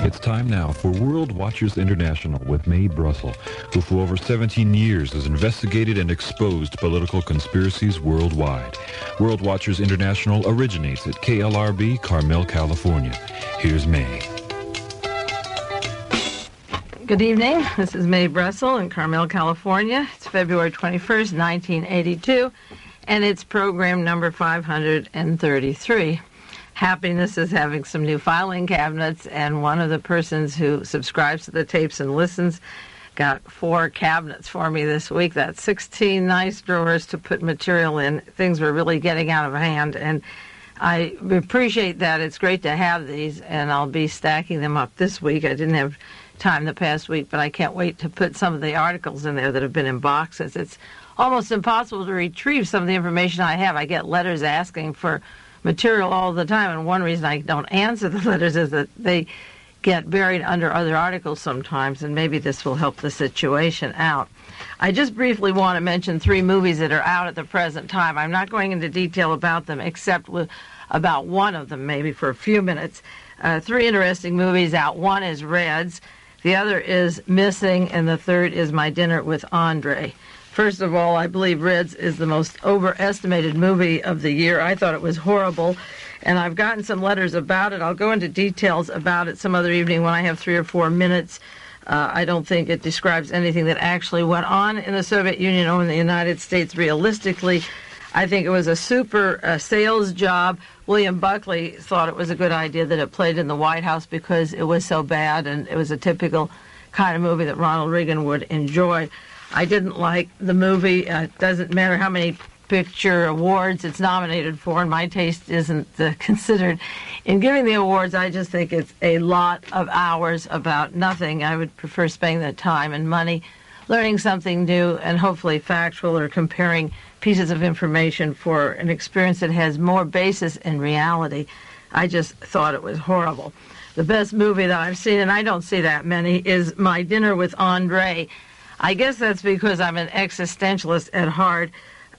It's time now for World Watchers International with Mae Brussell, who for over 17 years has investigated and exposed political conspiracies worldwide. World Watchers International originates at KLRB, Carmel, California. Here's Mae. Good evening. This is Mae Brussell in Carmel, California. It's February 21st, 1982, and it's program number 533. Happiness is having some new filing cabinets, and one of the persons who subscribes to the tapes and listens got 4 cabinets for me this week. That's 16 nice drawers to put material in. Things were really getting out of hand, and I appreciate that. It's great to have these, and I'll be stacking them up this week. I didn't have time the past week, but I can't wait to put some of the articles in there that have been in boxes. It's almost impossible to retrieve some of the information I have. I get letters asking for material all the time, and one reason I don't answer the letters is that they get buried under other articles sometimes, and maybe this will help the situation out. I just briefly want to mention 3 movies that are out at the present time. I'm not going into detail about them, except about one of them, maybe for a few minutes. 3 interesting movies out. One is Reds, the other is Missing, and the third is My Dinner with Andre. First of all, I believe Reds is the most overestimated movie of the year. I thought it was horrible, and I've gotten some letters about it. I'll go into details about it some other evening when I have 3 or 4 minutes. I don't think it describes anything that actually went on in the Soviet Union or in the United States realistically. I think it was a super sales job. William Buckley thought it was a good idea that it played in the White House because it was so bad, and it was a typical kind of movie that Ronald Reagan would enjoy. I didn't like the movie. It doesn't matter how many picture awards it's nominated for, and my taste isn't considered in giving the awards. I just think it's a lot of hours about nothing. I would prefer spending the time and money learning something new and hopefully factual, or comparing pieces of information for an experience that has more basis in reality. I just thought it was horrible. The best movie that I've seen, and I don't see that many, is My Dinner with Andre. I guess that's because I'm an existentialist at heart.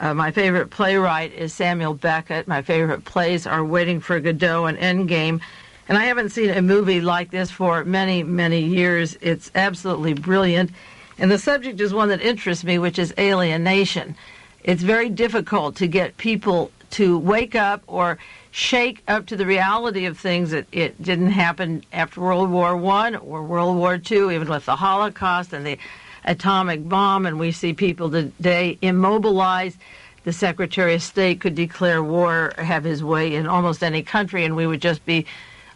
My favorite playwright is Samuel Beckett. My favorite plays are Waiting for Godot and Endgame. And I haven't seen a movie like this for many, many years. It's absolutely brilliant. And the subject is one that interests me, which is alienation. It's very difficult to get people to wake up or shake up to the reality of things that it didn't happen after World War I or World War II, even with the Holocaust and the atomic bomb, and we see people today immobilized. The Secretary of State could declare war, have his way in almost any country, and we would just be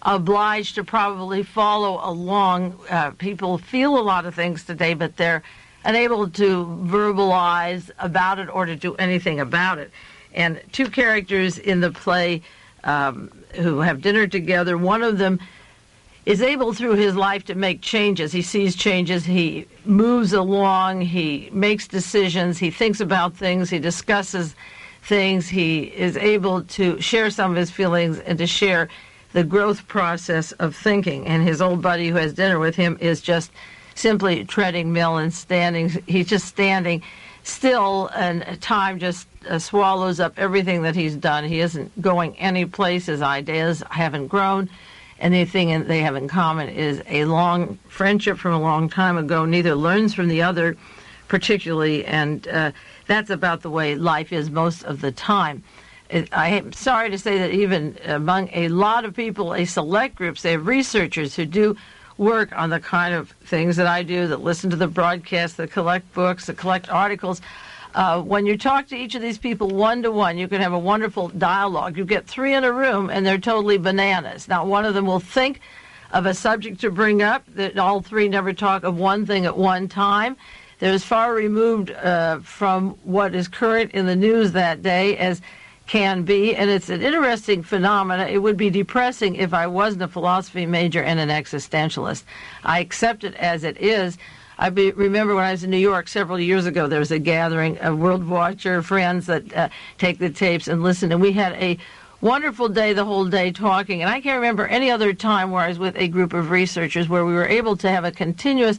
obliged to probably follow along. People feel a lot of things today, but they're unable to verbalize about it or to do anything about it. And 2 characters in the play who have dinner together, one of them is able through his life to make changes. He sees changes, he moves along, he makes decisions, he thinks about things, he discusses things, he is able to share some of his feelings and to share the growth process of thinking. And his old buddy who has dinner with him is just simply treading mill and standing. He's just standing still, and time just swallows up everything that he's done. He isn't going any place. His ideas haven't grown. And the thing they have in common is a long friendship from a long time ago. Neither learns from the other particularly, and that's about the way life is most of the time. I am sorry to say that even among a lot of people, a select group, say researchers who do work on the kind of things that I do, that listen to the broadcast, that collect books, that collect articles, when you talk to each of these people one-to-one, you can have a wonderful dialogue. You get 3 in a room, and they're totally bananas. Now, one of them will think of a subject to bring up, that all 3 never talk of one thing at one time. They're as far removed from what is current in the news that day as can be, and it's an interesting phenomenon. It would be depressing if I wasn't a philosophy major and an existentialist. I accept it as it is. Remember when I was in New York several years ago, there was a gathering of World Watcher friends that take the tapes and listen, and we had a wonderful day, the whole day talking. And I can't remember any other time where I was with a group of researchers where we were able to have a continuous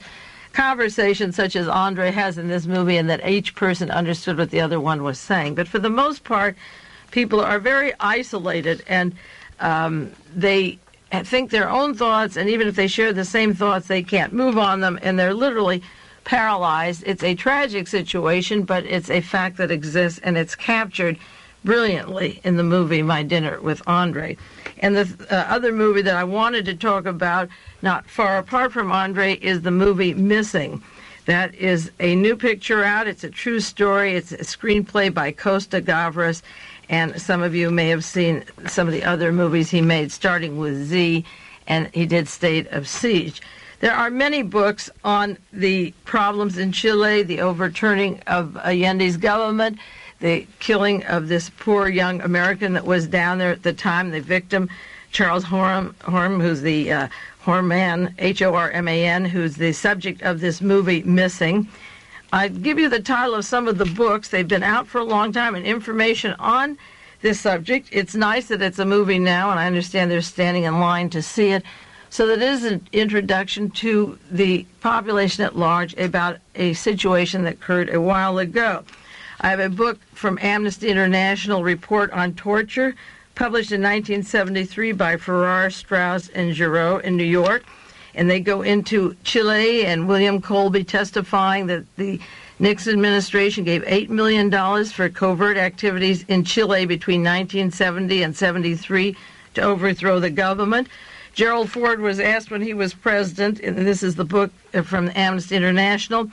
conversation such as Andre has in this movie, and that each person understood what the other one was saying. But for the most part, people are very isolated, and they think their own thoughts, and even if they share the same thoughts, they can't move on them, and they're literally paralyzed. It's a tragic situation, but it's a fact that exists, and it's captured brilliantly in the movie My Dinner with Andre. And the other movie that I wanted to talk about, not far apart from Andre, is the movie Missing. That is a new picture out. It's a true story. It's a screenplay by Costa Gavras, and some of you may have seen some of the other movies he made, starting with Z, and he did State of Siege. There are many books on the problems in Chile, the overturning of Allende's government, the killing of this poor young American that was down there at the time, the victim, Charles Horman, who's the Horman, Horman, who's the subject of this movie, Missing. I give you the title of some of the books. They've been out for a long time, and information on this subject. It's nice that it's a movie now, and I understand they're standing in line to see it, so that it is an introduction to the population at large about a situation that occurred a while ago. I have a book from Amnesty International, Report on Torture, published in 1973 by Farrar, Straus, and Giroux in New York. And they go into Chile, and William Colby testifying that the Nixon administration gave $8 million for covert activities in Chile between 1970 and 73 to overthrow the government. Gerald Ford was asked when he was president, and this is the book from Amnesty International,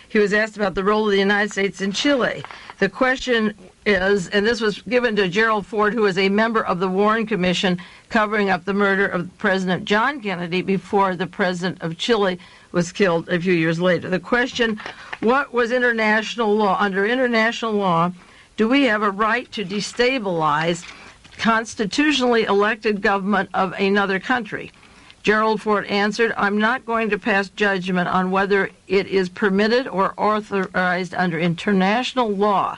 he was asked about the role of the United States in Chile. The question is, and this was given to Gerald Ford, who was a member of the Warren Commission covering up the murder of President John Kennedy before the president of Chile was killed a few years later. The question, what was international law? Under international law, do we have a right to destabilize constitutionally elected government of another country? Gerald Ford answered, I'm not going to pass judgment on whether it is permitted or authorized under international law.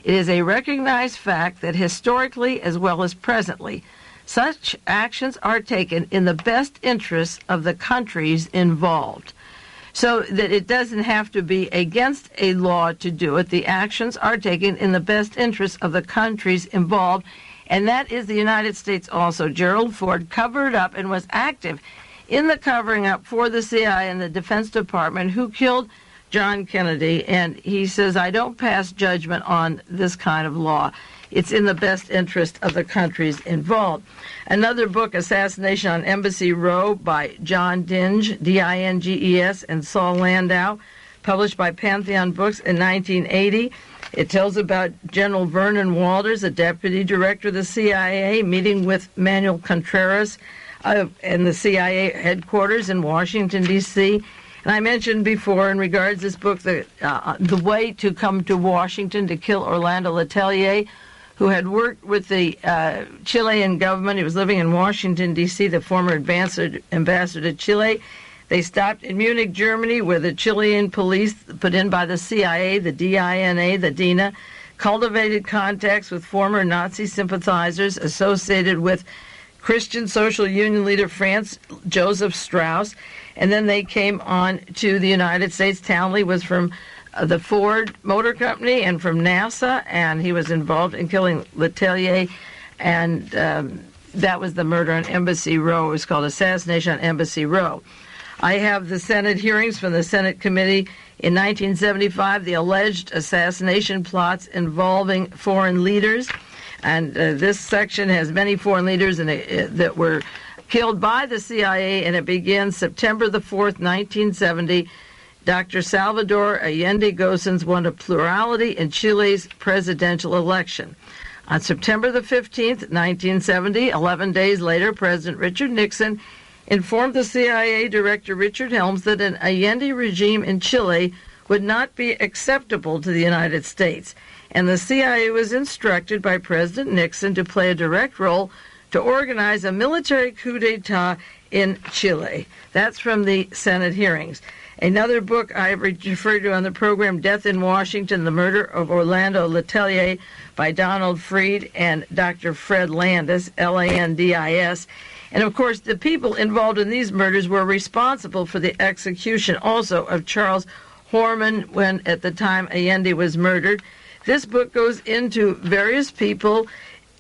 It is a recognized fact that historically as well as presently, such actions are taken in the best interests of the countries involved. So that it doesn't have to be against a law to do it. The actions are taken in the best interests of the countries involved, and that is the United States also. Gerald Ford covered up and was active in the covering up for the CIA and the Defense Department who killed John Kennedy, and he says, I don't pass judgment on this kind of law. It's in the best interest of the countries involved. Another book, Assassination on Embassy Row, by John Dinges, D-I-N-G-E-S, and Saul Landau, published by Pantheon Books in 1980. It tells about General Vernon Walters, a deputy director of the CIA, meeting with Manuel Contreras in the CIA headquarters in Washington, D.C. And I mentioned before, in regards to this book, the way to come to Washington to kill Orlando Letelier, who had worked with the Chilean government. He was living in Washington, D.C., the former ambassador to Chile. They stopped in Munich, Germany, where the Chilean police, put in by the CIA, the DINA, the DINA, cultivated contacts with former Nazi sympathizers associated with Christian Social Union leader Franz Joseph Strauss. And then they came on to the United States. Townley was from the Ford Motor Company and from NASA, and he was involved in killing Letelier, and that was the murder on Embassy Row. It was called Assassination on Embassy Row. I have the Senate hearings from the Senate committee in 1975, the alleged assassination plots involving foreign leaders, and this section has many foreign leaders that were killed by the CIA, and it begins September the 4th, 1970. Dr. Salvador Allende Gossens won a plurality in Chile's presidential election. On September the 15th, 1970, 11 days later, President Richard Nixon informed the CIA Director Richard Helms that an Allende regime in Chile would not be acceptable to the United States, and the CIA was instructed by President Nixon to play a direct role to organize a military coup d'etat in Chile. That's from the Senate hearings. Another book I referred to on the program, Death in Washington, The Murder of Orlando Letelier, by Donald Freed and Dr. Fred Landis, Landis. And, of course, the people involved in these murders were responsible for the execution also of Charles Horman when, at the time, Allende was murdered. This book goes into various people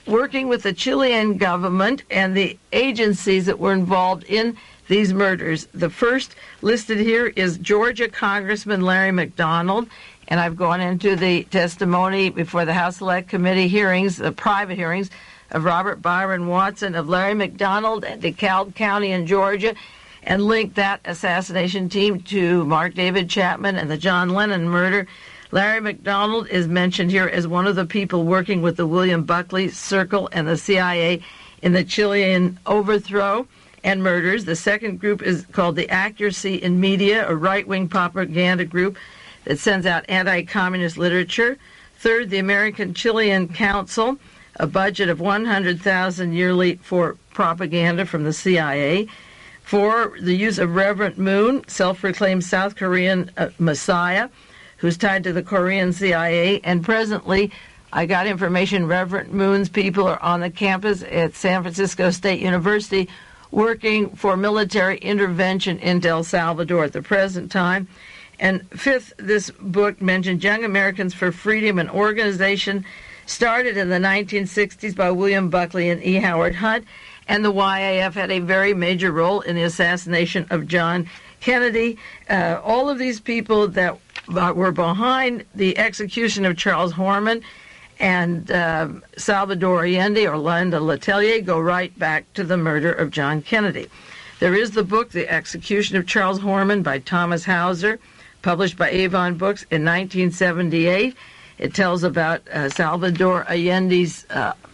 working with the Chilean government and the agencies that were involved in these murders. The first listed here is Georgia Congressman Larry McDonald, and I've gone into the testimony before the House Select Committee hearings, the private hearings, of Robert Byron Watson of Larry McDonald at DeKalb County in Georgia, and linked that assassination team to Mark David Chapman and the John Lennon murder. Larry McDonald is mentioned here as one of the people working with the William Buckley Circle and the CIA in the Chilean overthrow and murders. The second group is called the Accuracy in Media, a right-wing propaganda group that sends out anti-communist literature. Third, the American Chilean Council, a budget of $100,000 yearly for propaganda from the CIA. Four, the use of Reverend Moon, self-proclaimed South Korean messiah, who's tied to the Korean CIA. And presently, I got information Reverend Moon's people are on the campus at San Francisco State University working for military intervention into El Salvador at the present time. And fifth, this book mentioned Young Americans for Freedom, an organization started in the 1960s by William Buckley and E. Howard Hunt, and the YAF had a very major role in the assassination of John Kennedy. All of these people that were behind the execution of Charles Horman and Salvador Allende or Orlando Letelier go right back to the murder of John Kennedy. There is the book, The Execution of Charles Horman by Thomas Hauser, published by Avon Books in 1978. It tells about Salvador Allende's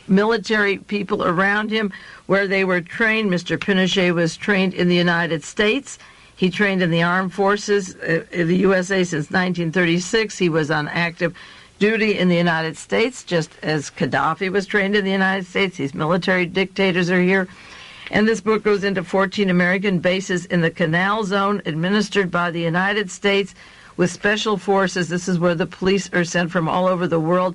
military people around him, where they were trained. Mr. Pinochet was trained in the United States. He trained in the armed forces in the USA since 1936. He was on active duty in the United States, just as Gaddafi was trained in the United States. These military dictators are here. And this book goes into 14 American bases in the Canal Zone administered by the United States with special forces. This is where the police are sent from all over the world,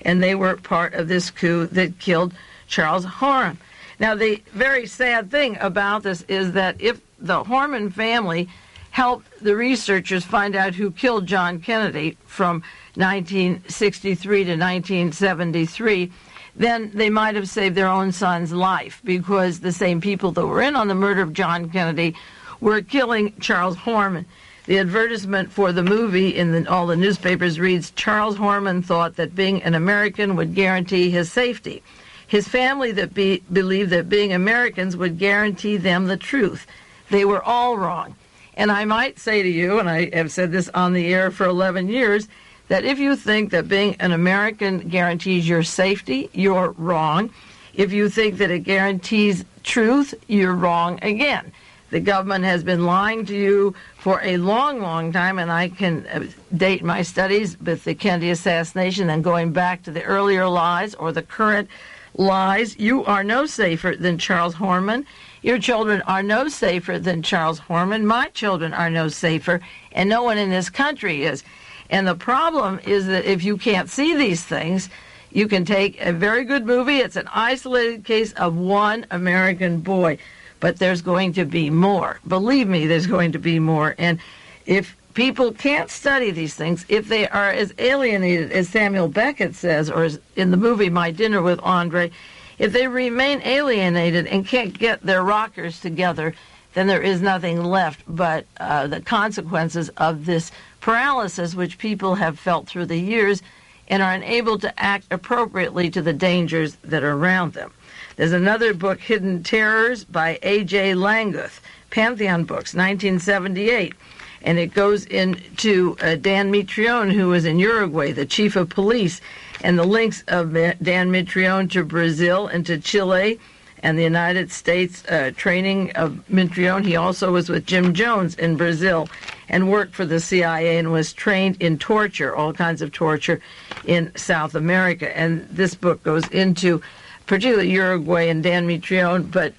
and they were part of this coup that killed Charles Horman. Now, the very sad thing about this is that if the Horman family helped the researchers find out who killed John Kennedy from 1963 to 1973, then they might have saved their own son's life, because the same people that were in on the murder of John Kennedy were killing Charles Horman. The advertisement for the movie in all the newspapers reads, Charles Horman thought that being an American would guarantee his safety. His family believed that being Americans would guarantee them the truth. They were all wrong. And I might say to you, and I have said this on the air for 11 years, that if you think that being an American guarantees your safety, you're wrong. If you think that it guarantees truth, you're wrong again. The government has been lying to you for a long, long time, and I can date my studies with the Kennedy assassination and going back to the earlier lies or the current lies. You are no safer than Charles Horman. Your children are no safer than Charles Horman. My children are no safer, and no one in this country is. And the problem is that if you can't see these things, you can take a very good movie. It's an isolated case of one American boy. But there's going to be more. Believe me, there's going to be more. And if people can't study these things, if they are as alienated as Samuel Beckett says, or as in the movie My Dinner with Andre, if they remain alienated and can't get their rockers together, then there is nothing left but the consequences of this paralysis, which people have felt through the years and are unable to act appropriately to the dangers that are around them. There's another book, Hidden Terrors, by A.J. Languth, Pantheon Books, 1978. And it goes into Dan Mitrione, who was in Uruguay, the chief of police, and the links of Dan Mitrione to Brazil and to Chile and the United States training of Mitrione. He also was with Jim Jones in Brazil and worked for the CIA and was trained in torture, all kinds of torture in South America. And this book goes into particularly Uruguay and Dan Mitrione, but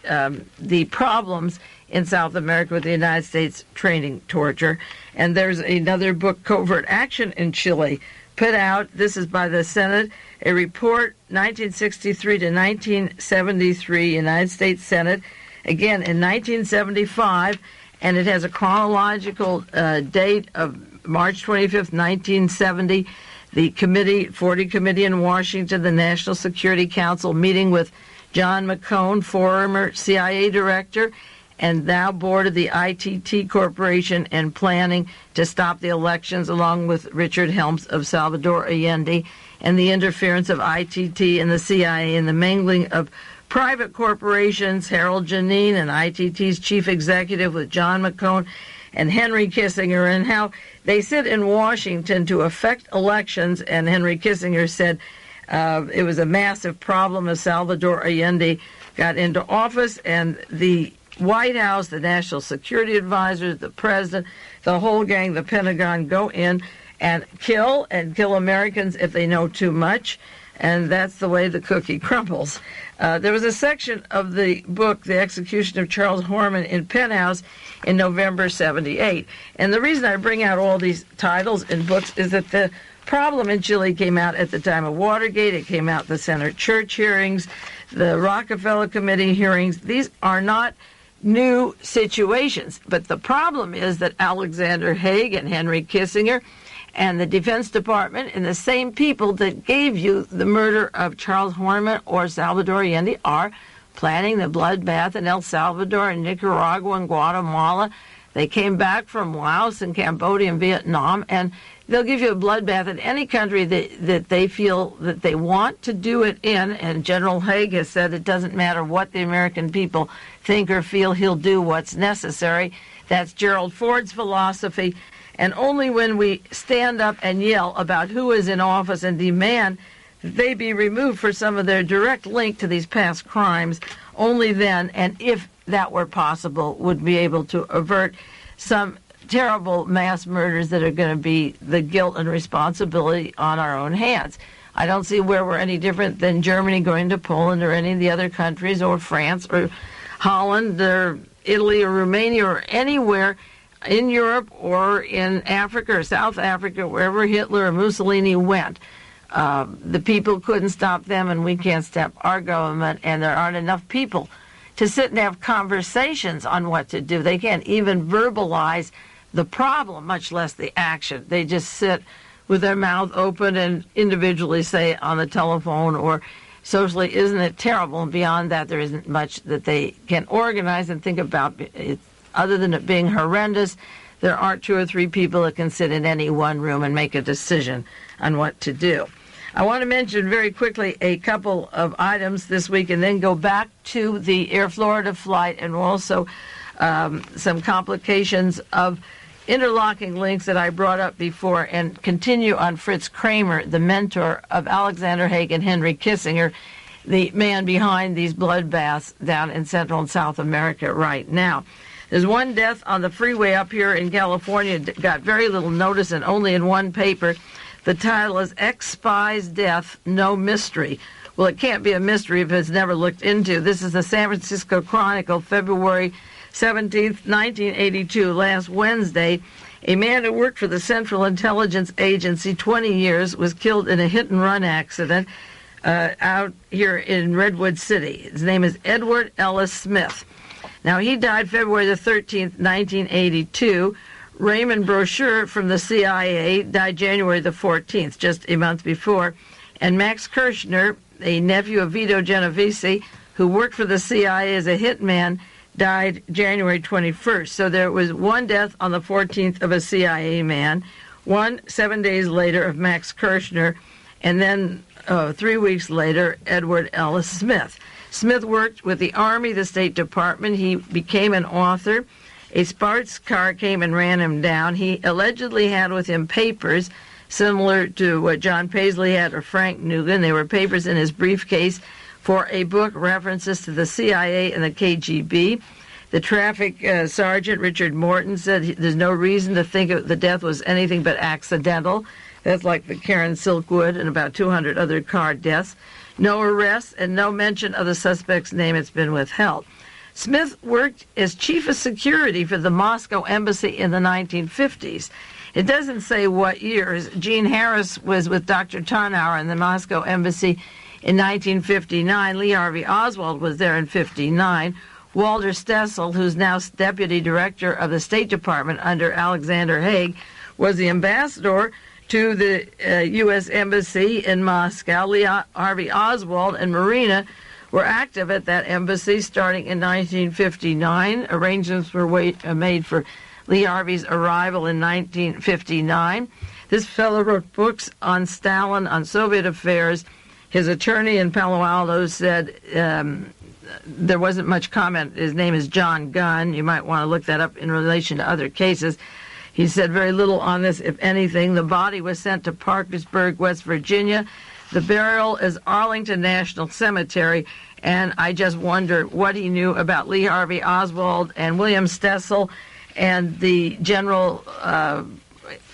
the problems in South America with the United States training torture. And there's another book, Covert Action in Chile, put out. This is by the Senate, a report 1963 to 1973, United States Senate, again in 1975, and it has a chronological date of March 25th, 1970. The 40 committee in Washington, the National Security Council, meeting with John McCone, former CIA director, and now board of the ITT Corporation, and planning to stop the elections, along with Richard Helms of Salvador Allende, and the interference of ITT and the CIA in the mingling of private corporations, Harold Janine and ITT's chief executive with John McCone and Henry Kissinger, and how they sit in Washington to affect elections. And Henry Kissinger said it was a massive problem as Salvador Allende got into office, and the White House, the National Security Advisors, the President, the whole gang, the Pentagon, go in and kill Americans if they know too much, and that's the way the cookie crumbles. There was a section of the book, The Execution of Charles Horman, in Penthouse in November 78. And the reason I bring out all these titles in books is that the problem in Chile came out at the time of Watergate. It came out the Senator Church hearings, the Rockefeller Committee hearings. These are not new situations. But the problem is that Alexander Haig and Henry Kissinger and the Defense Department and the same people that gave you the murder of Charles Horman or Salvador Allende are planning the bloodbath in El Salvador and Nicaragua and Guatemala. They came back from Laos and Cambodia and Vietnam, and they'll give you a bloodbath in any country that they feel that they want to do it in. And General Haig has said it doesn't matter what the American people think or feel, he'll do what's necessary. That's Gerald Ford's philosophy. And only when we stand up and yell about who is in office and demand that they be removed for some of their direct link to these past crimes, only then, and if that were possible, would be able to avert some terrible mass murders that are going to be the guilt and responsibility on our own hands. I don't see where we're any different than Germany going to Poland or any of the other countries, or France or Holland or Italy or Romania or anywhere in Europe or in Africa or South Africa, wherever Hitler or Mussolini went. The people couldn't stop them, and we can't stop our government, and there aren't enough people to sit and have conversations on what to do. They can't even verbalize the problem, much less the action. They just sit with their mouth open and individually say on the telephone or socially, isn't it terrible? And beyond that, there isn't much that they can organize and think about. Other than it being horrendous, there aren't 2 or 3 people that can sit in any one room and make a decision on what to do. I want to mention very quickly a couple of items this week and then go back to the Air Florida flight, and also some complications of interlocking links that I brought up before, and continue on Fritz Kramer, the mentor of Alexander Haig and Henry Kissinger, the man behind these bloodbaths down in Central and South America right now. There's one death on the freeway up here in California. It got very little notice and only in one paper. The title is Ex-Spy's Death, No Mystery. Well, it can't be a mystery if it's never looked into. This is the San Francisco Chronicle, February 17th, 1982, last Wednesday. A man who worked for the Central Intelligence Agency 20 years was killed in a hit-and-run accident out here in Redwood City. His name is Edward Ellis Smith. Now, he died February the 13th, 1982. Raymond Brochu from the CIA died January the 14th, just a month before. And Max Kirchner, a nephew of Vito Genovese, who worked for the CIA as a hitman, died January 21st. So there was one death on the 14th of a CIA man, one 7 days later of Max Kirchner, and then 3 weeks later, Edward Ellis Smith. Smith worked with the Army, the State Department. He became an author. A sports car came and ran him down. He allegedly had with him papers similar to what John Paisley had or Frank Nugent. They were papers in his briefcase for a book, references to the CIA and the KGB. The traffic sergeant, Richard Morton, said there's no reason to think the death was anything but accidental. That's like the Karen Silkwood and about 200 other car deaths. No arrests and no mention of the suspect's name. It's been withheld. Smith worked as chief of security for the Moscow embassy in the 1950s. It doesn't say what years. Gene Harris was with Dr. Tarnower in the Moscow embassy in 1959. Lee Harvey Oswald was there in 59. Walter Stessel, who's now deputy director of the State Department under Alexander Haig, was the ambassador to the U.S. Embassy in Moscow. Lee Harvey Oswald and Marina were active at that embassy starting in 1959. Arrangements were made for Lee Harvey's arrival in 1959. This fellow wrote books on Stalin, on Soviet affairs. His attorney in Palo Alto said there wasn't much comment. His name is John Gunn. You might want to look that up in relation to other cases. He said very little on this, if anything. The body was sent to Parkersburg, West Virginia. The burial is Arlington National Cemetery, and I just wonder what he knew about Lee Harvey Oswald and William Stessel and the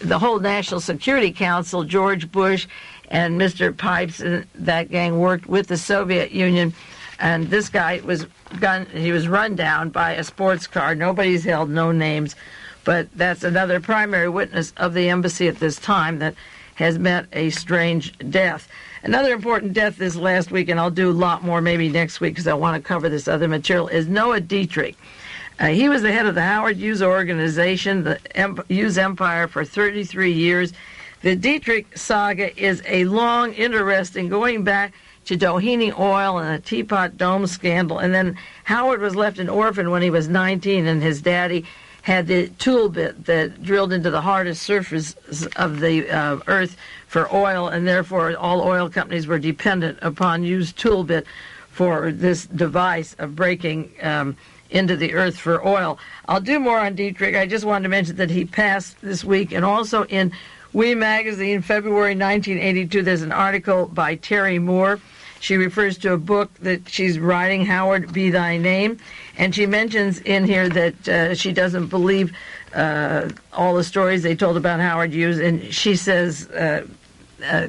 the whole National Security Council, George Bush and Mr. Pipes, and that gang worked with the Soviet Union. And this guy he was run down by a sports car. Nobody's held, no names. But that's another primary witness of the embassy at this time that has met a strange death. Another important death this last week, and I'll do a lot more maybe next week because I want to cover this other material, is Noah Dietrich. He was the head of the Howard Hughes organization, the Hughes Empire, for 33 years. The Dietrich saga is a long, interesting, going back to Doheny Oil and the Teapot Dome scandal. And then Howard was left an orphan when he was 19, and his daddy had the tool bit that drilled into the hardest surface of the earth for oil, and therefore all oil companies were dependent upon Hughes' tool bit for this device of breaking into the earth for oil. I'll do more on Dietrich. I just wanted to mention that he passed this week, and also in We Magazine, February 1982, there's an article by Terry Moore. She refers to a book that she's writing, Howard Be Thy Name, and she mentions in here that she doesn't believe all the stories they told about Howard Hughes, and she says,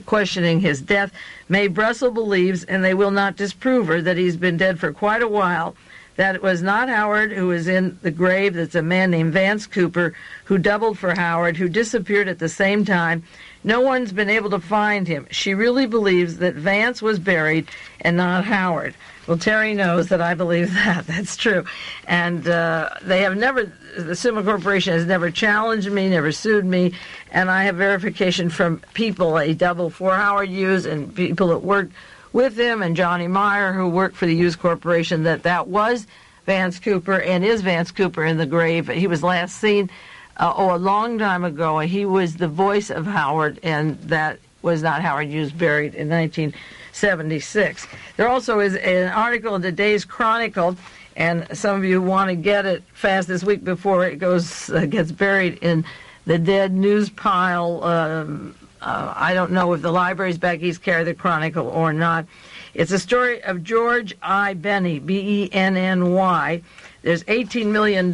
questioning his death, Mae Brussell believes, and they will not disprove her, that he's been dead for quite a while, that it was not Howard who was in the grave. That's a man named Vance Cooper who doubled for Howard, who disappeared at the same time. No one's been able to find him. She really believes that Vance was buried and not Howard. Well, Terry knows that I believe that. That's true. And they have never, the Summa Corporation has never challenged me, never sued me, and I have verification from people, a double for Howard Hughes, and people that worked with him, and Johnny Meyer, who worked for the Hughes Corporation, that was Vance Cooper, and is Vance Cooper in the grave. He was last seen a long time ago. He was the voice of Howard, and that was not Howard Hughes, buried in 1976. There also is an article in today's Chronicle, and some of you want to get it fast this week before it gets buried in the dead news pile. I don't know if the libraries back east carry the Chronicle or not. It's a story of George I. Benny, B-E-N-N-Y. There's $18 million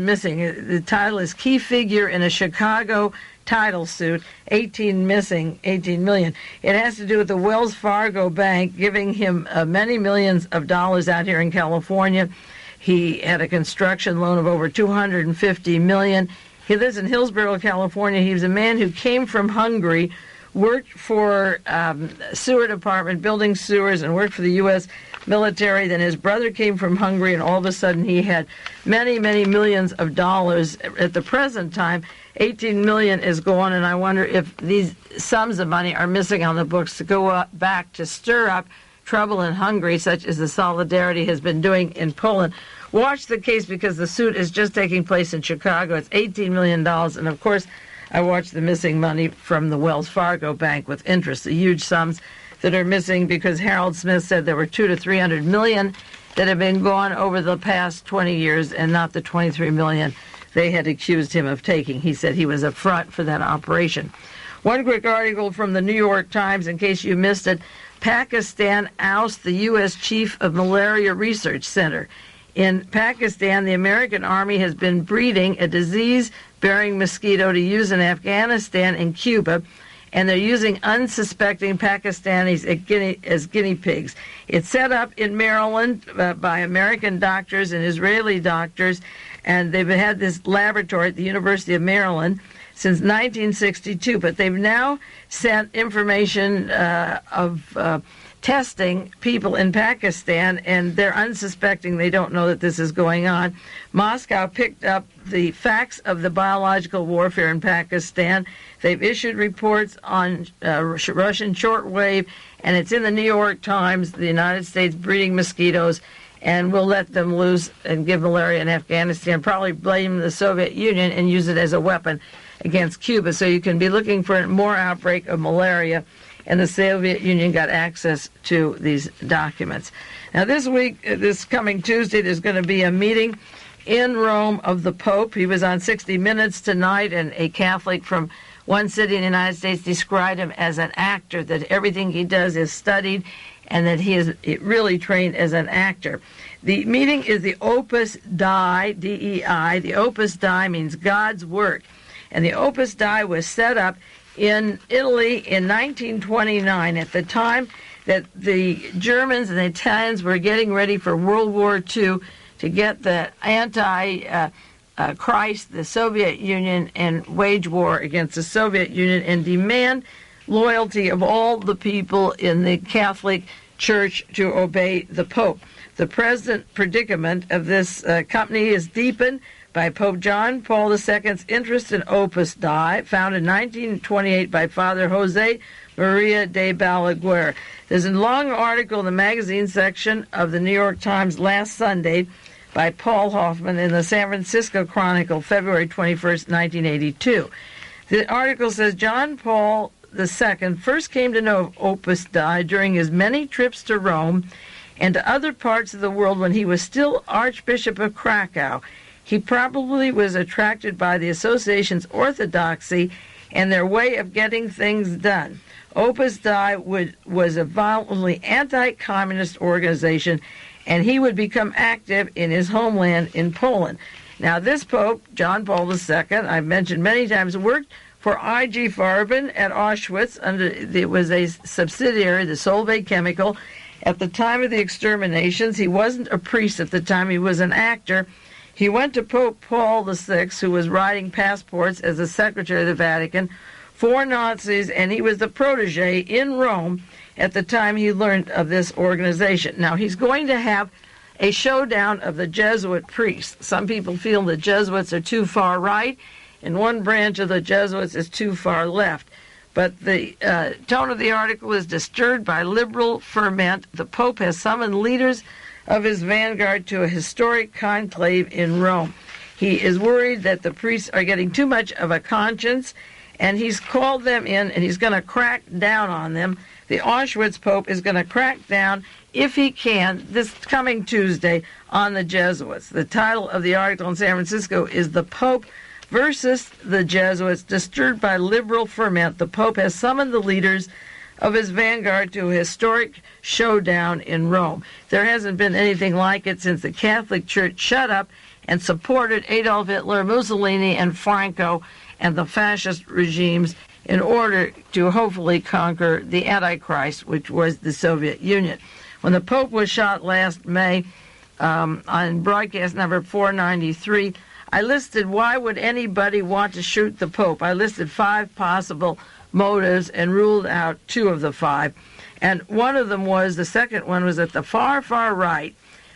missing. The title is Key Figure in a Chicago Title Suit. 18 missing, 18 million. It has to do with the Wells Fargo Bank giving him many millions of dollars out here in California. He had a construction loan of over $250 million. He lives in Hillsborough, California. He was a man who came from Hungary, worked for sewer department, building sewers, and worked for the U.S. military. Then his brother came from Hungary, and all of a sudden he had many, many millions of dollars. At the present time, 18 million is gone, and I wonder if these sums of money are missing on the books to go back to stir up trouble in Hungary, such as the Solidarity has been doing in Poland. Watch the case because the suit is just taking place in Chicago. It's $18 million, and of course, I watched the missing money from the Wells Fargo Bank with interest, the huge sums that are missing because Harold Smith said there were $200 to $300 million that have been gone over the past 20 years and not the $23 million they had accused him of taking. He said he was a front for that operation. One quick article from the New York Times, in case you missed it. Pakistan ousts the U.S. Chief of Malaria Research Center. In Pakistan, the American Army has been breeding a disease-bearing mosquito to use in Afghanistan and Cuba, and they're using unsuspecting Pakistanis as guinea pigs. It's set up in Maryland by American doctors and Israeli doctors, and they've had this laboratory at the University of Maryland since 1962, but they've now sent information of testing people in Pakistan, and they're unsuspecting. They don't know that this is going on. Moscow picked up the facts of the biological warfare in Pakistan. They've issued reports on Russian shortwave, and it's in the New York Times, the United States breeding mosquitoes, and we'll let them loose and give malaria in Afghanistan, probably blame the Soviet Union and use it as a weapon against Cuba. So you can be looking for more outbreak of malaria, and the Soviet Union got access to these documents. Now this week, this coming Tuesday, there's going to be a meeting in Rome of the Pope. He was on 60 Minutes tonight, and a Catholic from one city in the United States described him as an actor, that everything he does is studied, and that he is really trained as an actor. The meeting is the Opus Dei, D-E-I. The Opus Dei means God's work. And the Opus Dei was set up in Italy in 1929, at the time that the Germans and the Italians were getting ready for World War II to get the Christ, the Soviet Union, and wage war against the Soviet Union and demand loyalty of all the people in the Catholic Church to obey the Pope. The present predicament of this company is deepened by Pope John Paul II's interest in Opus Dei, founded in 1928 by Father Jose Maria de Balaguer. There's a long article in the magazine section of the New York Times last Sunday by Paul Hoffman in the San Francisco Chronicle, February 21st, 1982. The article says John Paul II first came to know of Opus Dei during his many trips to Rome and to other parts of the world when he was still Archbishop of Krakow. He probably was attracted by the association's orthodoxy and their way of getting things done. Opus Dei was a violently anti-communist organization, and he would become active in his homeland in Poland. Now, this Pope, John Paul II, I've mentioned many times, worked for I.G. Farben at Auschwitz. It was a subsidiary, the Solvay Chemical. At the time of the exterminations, he wasn't a priest at the time. He was an actor. He went to Pope Paul VI, who was writing passports as the Secretary of the Vatican for Nazis, and he was the protege in Rome at the time he learned of this organization. Now, he's going to have a showdown of the Jesuit priests. Some people feel the Jesuits are too far right, and one branch of the Jesuits is too far left. But the tone of the article is disturbed by liberal ferment. The Pope has summoned leaders of his vanguard to a historic conclave in Rome. He is worried that the priests are getting too much of a conscience, and he's called them in, and he's going to crack down on them. The Auschwitz Pope is going to crack down, if he can, this coming Tuesday on the Jesuits. The title of the article in San Francisco is "The Pope versus the Jesuits, Disturbed by Liberal Ferment. The Pope has summoned the leaders of his vanguard to a historic showdown in Rome." There hasn't been anything like it since the Catholic Church shut up and supported Adolf Hitler, Mussolini, and Franco and the fascist regimes in order to hopefully conquer the Antichrist, which was the Soviet Union. When the Pope was shot last May on broadcast number 493, I listed why would anybody want to shoot the Pope. I listed 5 possible motives and ruled out 2 of the 5. And one of them was, the second one was that the far, far right,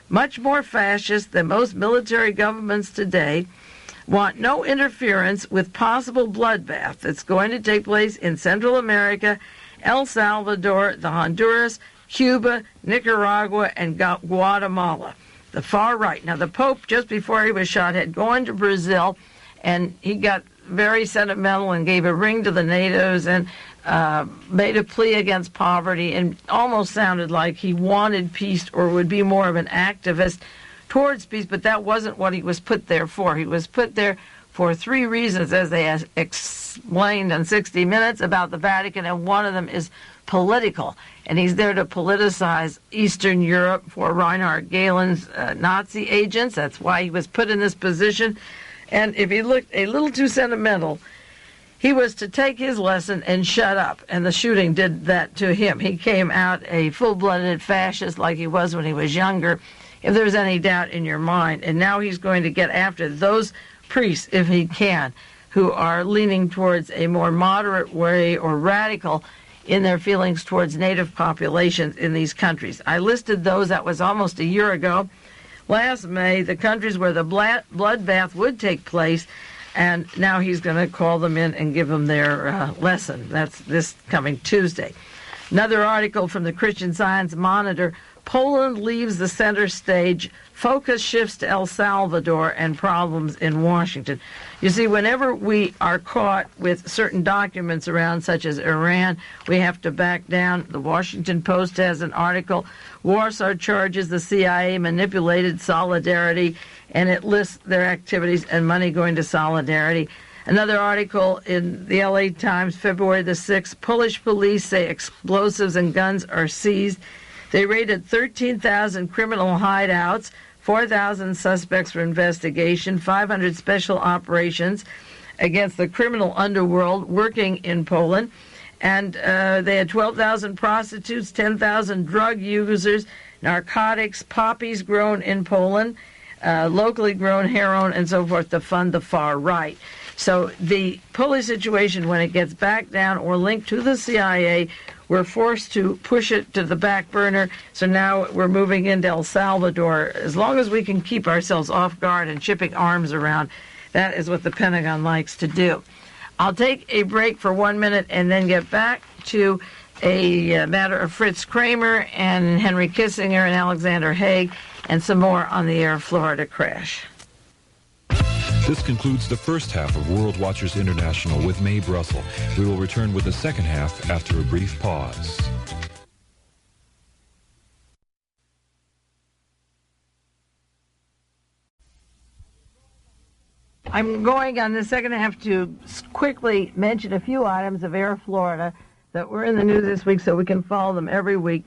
much more fascist than most military governments today, want no interference with possible bloodbath that's going to take place in Central America, El Salvador, the Honduras, Cuba, Nicaragua, and Guatemala. The far right. Now, the Pope, just before he was shot, had gone to Brazil, and he got very sentimental and gave a ring to the natives and made a plea against poverty, and almost sounded like he wanted peace or would be more of an activist towards peace, but that wasn't what he was put there for. He was put there for 3 reasons, as they explained on 60 Minutes about the Vatican, and one of them is political. And he's there to politicize Eastern Europe for Reinhard Gehlen's Nazi agents. That's why he was put in this position. And if he looked a little too sentimental, he was to take his lesson and shut up. And the shooting did that to him. He came out a full-blooded fascist like he was when he was younger, if there's any doubt in your mind. And now he's going to get after those priests, if he can, who are leaning towards a more moderate way or radical in their feelings towards native populations in these countries. I listed those. That was almost a year ago. Last May, the countries where the bloodbath would take place, and now he's going to call them in and give them their lesson. That's this coming Tuesday. Another article from the Christian Science Monitor, Poland leaves the center stage, focus shifts to El Salvador and problems in Washington. You see, whenever we are caught with certain documents around, such as Iran, we have to back down. The Washington Post has an article, Warsaw charges the CIA manipulated Solidarity, and it lists their activities and money going to Solidarity. Another article in the LA Times, February the 6th, Polish police say explosives and guns are seized. They raided 13,000 criminal hideouts, 4,000 suspects for investigation, 500 special operations against the criminal underworld working in Poland. And they had 12,000 prostitutes, 10,000 drug users, narcotics, poppies grown in Poland, locally grown heroin, and so forth to fund the far right. So the Polish situation, when it gets back down or linked to the CIA, we're forced to push it to the back burner. So now we're moving into El Salvador. As long as we can keep ourselves off guard and shipping arms around, that is what the Pentagon likes to do. I'll take a break for 1 minute and then get back to a matter of Fritz Kramer and Henry Kissinger and Alexander Haig and some more on the Air Florida crash. This concludes the first half of World Watchers International with Mae Brussell. We will return with the second half after a brief pause. I'm going on the second half to quickly mention a few items of Air Florida that were in the news this week so we can follow them every week.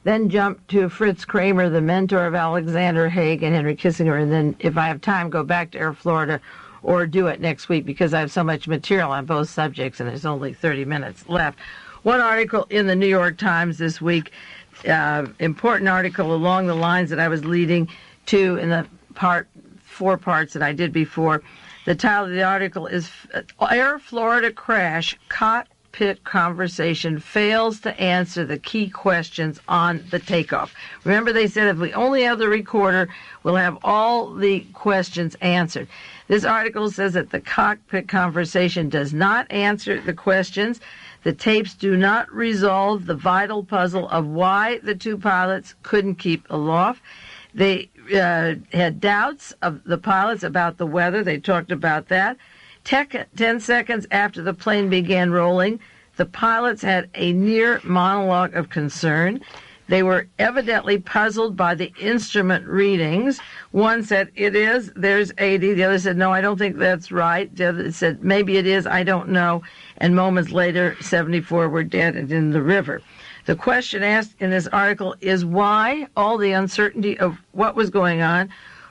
Then jump to Fritz Kramer, the mentor of Alexander Haig and Henry Kissinger, and then, if I have time, go back to Air Florida or do it next week because I have so much material on both subjects and there's only 30 minutes left. One article in the New York Times this week, important article along the lines that I was leading to in the 4 parts that I did before. The title of the article is Air Florida Crash Cockpit Conversation Fails to Answer the Key Questions on the Takeoff. Remember, they said if we only have the recorder, we'll have all the questions answered. This article says that the cockpit conversation does not answer the questions. The tapes do not resolve the vital puzzle of why the 2 pilots couldn't keep aloft. They had doubts of the pilots about the weather. They talked about that. 10 seconds after the plane began rolling, the pilots had a near monologue of concern. They were evidently puzzled by the instrument readings. One said, it is, there's 80. The other said, no, I don't think that's right. The other said, maybe it is, I don't know. And moments later, 74 were dead and in the river. The question asked in this article is why all the uncertainty of what was going on,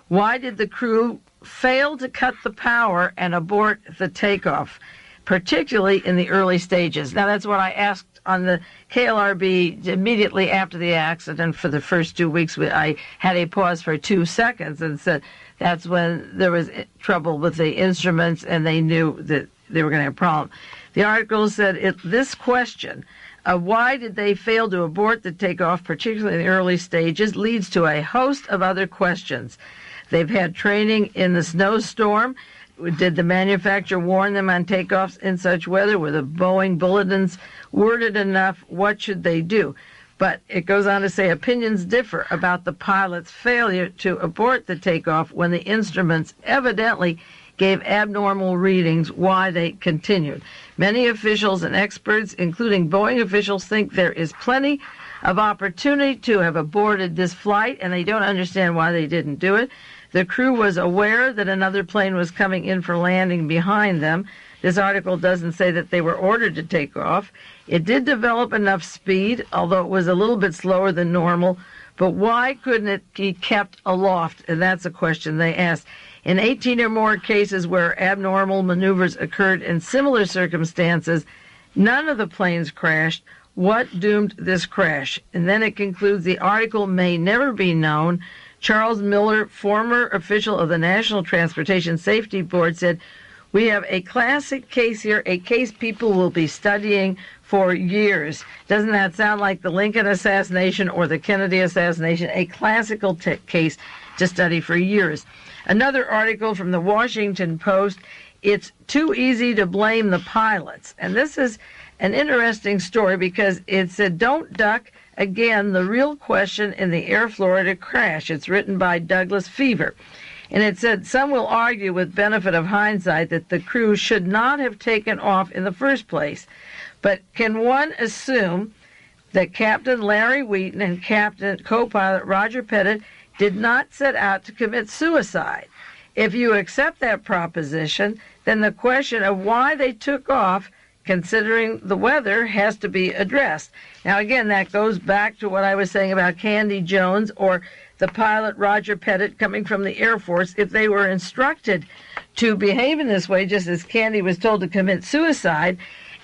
why did the crew fail to cut the power and abort the takeoff, particularly in the early stages? Now, that's what I asked on the KLRB immediately after the accident. For the first 2 weeks, I had a pause for 2 seconds and said that's when there was trouble with the instruments and they knew that they were going to have a problem. The article said this question of why did they fail to abort the takeoff, particularly in the early stages, leads to a host of other questions. They've had training in the snowstorm. Did the manufacturer warn them on takeoffs in such weather? Were the Boeing bulletins worded enough? What should they do? But it goes on to say opinions differ about the pilot's failure to abort the takeoff when the instruments evidently gave abnormal readings, why they continued. Many officials and experts, including Boeing officials, think there is plenty of opportunity to have aborted this flight, and they don't understand why they didn't do it. The crew was aware that another plane was coming in for landing behind them. This article doesn't say that they were ordered to take off. It did develop enough speed, although it was a little bit slower than normal. But why couldn't it be kept aloft? And that's a question they asked. In 18 or more cases where abnormal maneuvers occurred in similar circumstances, none of the planes crashed. What doomed this crash? And then it concludes the article may never be known. Charles Miller, former official of the National Transportation Safety Board, said, we have a classic case here, a case people will be studying for years. Doesn't that sound like the Lincoln assassination or the Kennedy assassination? A classical case to study for years. Another article from the Washington Post, it's too easy to blame the pilots. And this is an interesting story because it said, don't duck, again, the real question in the Air Florida crash. It's written by Douglas Fever. And it said, some will argue with benefit of hindsight that the crew should not have taken off in the first place. But can one assume that Captain Larry Wheaton and Captain co-pilot Roger Pettit did not set out to commit suicide? If you accept that proposition, then the question of why they took off, considering the weather, has to be addressed. Now, again, that goes back to what I was saying about Candy Jones or the pilot Roger Pettit coming from the Air Force. If they were instructed to behave in this way, just as Candy was told to commit suicide,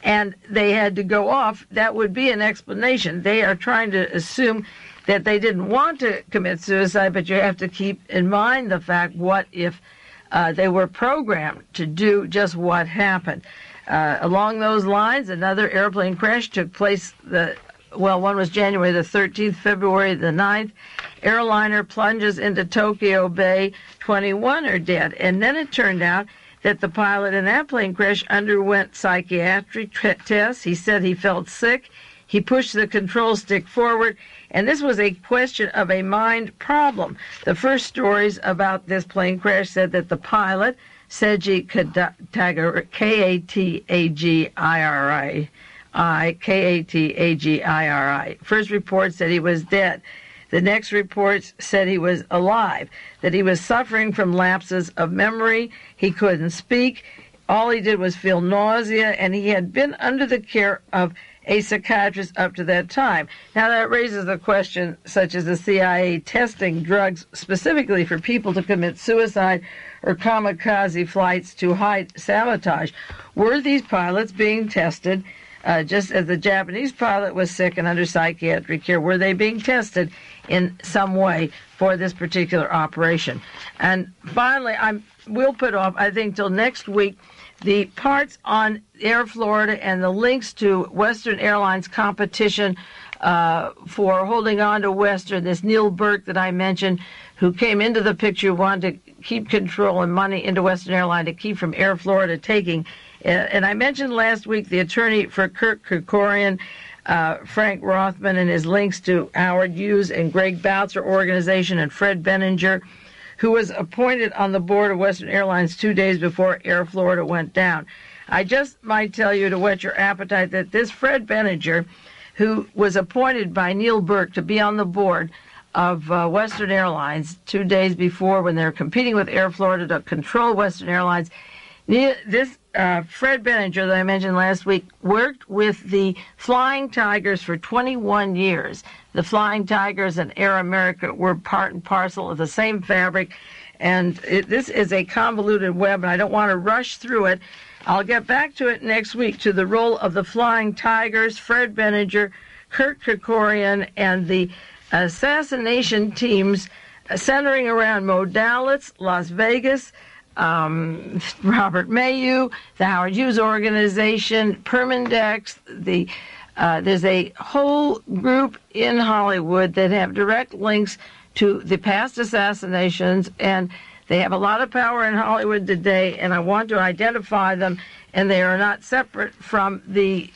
and they had to go off, that would be an explanation. They are trying to assume that they didn't want to commit suicide, but you have to keep in mind the fact, what if they were programmed to do just what happened? Along those lines, another airplane crash took place, one was January the 13th, February the 9th. Airliner plunges into Tokyo Bay, 21 are dead. And then it turned out that the pilot in that plane crash underwent psychiatric tests. He said he felt sick. He pushed the control stick forward, and this was a question of a mind problem. The first stories about this plane crash said that the pilot, Seiji Katagiri, first report said he was dead. The next reports said he was alive, that he was suffering from lapses of memory. He couldn't speak. All he did was feel nausea, and he had been under the care of a psychiatrist up to that time. Now, that raises a question, such as the CIA testing drugs specifically for people to commit suicide or kamikaze flights to hide sabotage. Were these pilots being tested just as the Japanese pilot was sick and under psychiatric care? Were they being tested in some way for this particular operation? And finally, we'll put off, I think, till next week, the parts on Air Florida and the links to Western Airlines competition for holding on to Western. This Neil Burke that I mentioned, who came into the picture, wanted to keep control and money into Western Airlines to keep from Air Florida taking. And I mentioned last week the attorney for Kirk Kerkorian, Frank Rothman, and his links to Howard Hughes and Greg Boutzer Organization and Fred Benninger, who was appointed on the board of Western Airlines 2 days before Air Florida went down. I just might tell you, to whet your appetite, that this Fred Benninger, who was appointed by Neil Burke to be on the board of Western Airlines 2 days before, when they're competing with Air Florida to control Western Airlines, this Fred Benninger that I mentioned last week worked with the Flying Tigers for 21 years. The Flying Tigers and Air America were part and parcel of the same fabric, and this is a convoluted web, and I don't want to rush through it. I'll get back to it next week, to the role of the Flying Tigers, Fred Benninger, Kirk Kerkorian, and the assassination teams centering around Modalitz, Las Vegas, Robert Mayu, the Howard Hughes Organization, Permindex. There's a whole group in Hollywood that have direct links to the past assassinations, and they have a lot of power in Hollywood today, and I want to identify them, and they are not separate from the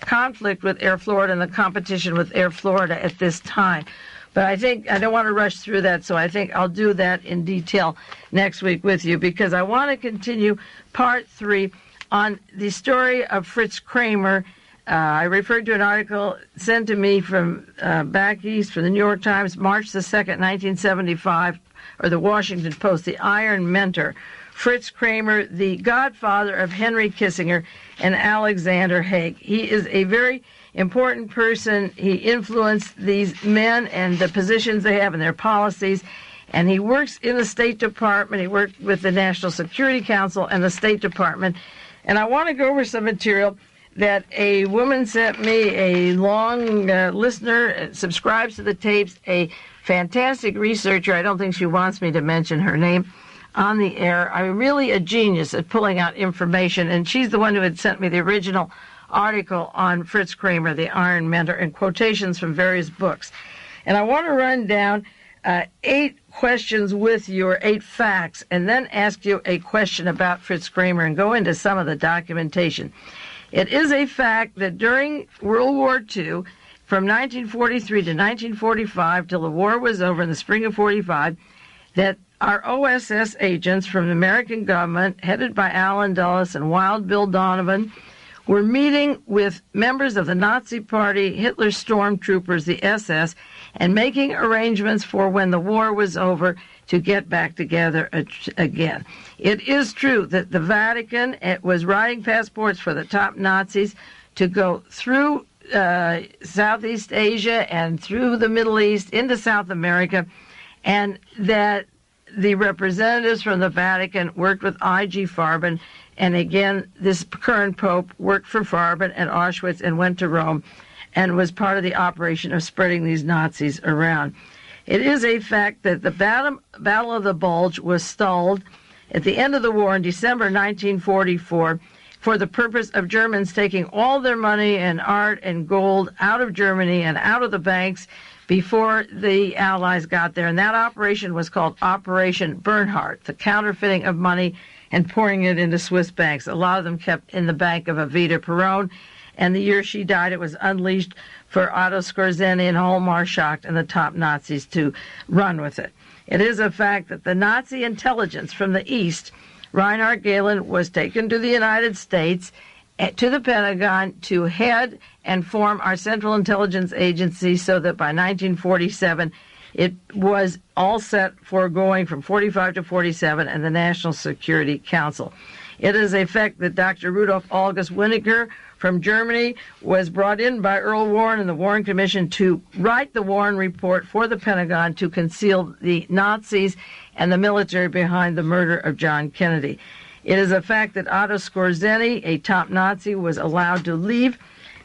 conflict with Air Florida and the competition with Air Florida at this time. But I think I don't want to rush through that, so I think I'll do that in detail next week with you, because I want to continue part 3 on the story of Fritz Kramer. I referred to an article sent to me from back east from the New York Times, March the 2nd, 1975, or the Washington Post, The Iron Mentor. Fritz Kramer, the godfather of Henry Kissinger and Alexander Haig. He is a very important person. He influenced these men and the positions they have and their policies, and he works in the State Department. He worked with the National Security Council and the State Department. And I want to go over some material that a woman sent me, a long listener, subscribes to the tapes, a fantastic researcher. I don't think she wants me to mention her name on the air. I'm really a genius at pulling out information, and she's the one who had sent me the original article on Fritz Kramer, the Iron Mentor, and quotations from various books. And I want to run down 8 questions with you, or 8 facts, and then ask you a question about Fritz Kramer and go into some of the documentation. It is a fact that during World War II, from 1943 to 1945, till the war was over in the spring of 45, that our OSS agents from the American government, headed by Allen Dulles and Wild Bill Donovan, were meeting with members of the Nazi Party, Hitler's stormtroopers, the SS, and making arrangements for when the war was over to get back together again. It is true that the Vatican was writing passports for the top Nazis to go through Southeast Asia and through the Middle East into South America, and that the representatives from the Vatican worked with I.G. Farben, and again, this current Pope worked for Farben at Auschwitz and went to Rome and was part of the operation of spreading these Nazis around. It is a fact that the Battle of the Bulge was stalled at the end of the war in December 1944 for the purpose of Germans taking all their money and art and gold out of Germany and out of the banks before the Allies got there. And that operation was called Operation Bernhardt, the counterfeiting of money and pouring it into Swiss banks. A lot of them kept in the bank of Evita Peron. And the year she died, it was unleashed for Otto Skorzeny and Hallmar Schacht and the top Nazis to run with it. It is a fact that the Nazi intelligence from the East, Reinhard Gehlen, was taken to the United States, to the Pentagon, to head and form our Central Intelligence Agency, so that by 1947 it was all set for going from 45 to 47 and the National Security Council. It is a fact that Dr. Rudolf August Winiger from Germany was brought in by Earl Warren and the Warren Commission to write the Warren Report for the Pentagon to conceal the Nazis and the military behind the murder of John Kennedy. It is a fact that Otto Skorzeny, a top Nazi, was allowed to leave